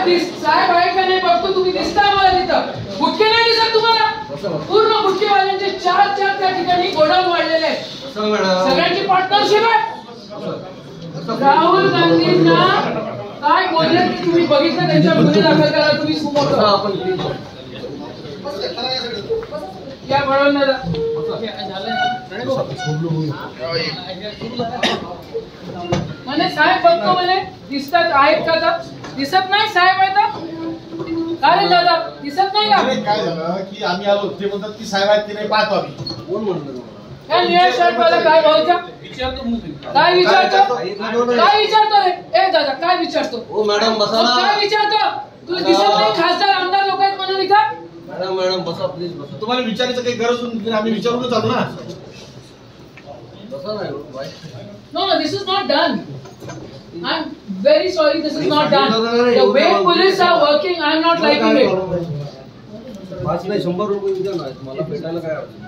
साहेब आहे का नाही बघतो. तुम्ही दिसता आम्हाला तिथं. गुटखे नाही दिसत तुम्हाला. पूर्ण गुटखेवाल्यांचे 4 त्या ठिकाणी गोडाऊन वाढलेले आहेत. सगळ्यांची पार्टनरशिप आहे. राहुल गांधींना काय बोलले तुम्ही बघितलं. त्यांच्या गुन्हे दाखल करा तुम्ही सुमोटो. या बळवणार म्हणे साहेब बघतो म्हणे दिसतात आहेत का. तर दिसत नाही साहेब आहेत. काय रे दादा दिसत नाही का. काय झालं की आम्ही आलो ते म्हणतात की साहेब आहेत की नाही पाहतो आम्ही. कोण म्हणलं काय निळ्या शर्ट वाला काय भाऊचा काय विचारतो. काय विचारतो रे. ए दादा काय विचारतो. ओ मॅडम बसा ना. काय विचारतो. तुला दिसत नाही खासदार आमदार लोक आहेत म्हणून इथं. मॅडम बसा प्लीज बसा. तुम्हाला विचारायचं काही गरज नाही. आम्ही विचारूनच आलो ना. बसा ना. No, this is not done. I'm very sorry, this is not done. The way police are working, I'm not liking it. 5 नाही 100 रुपये द्या ना. मला भेटायला काय अडचण.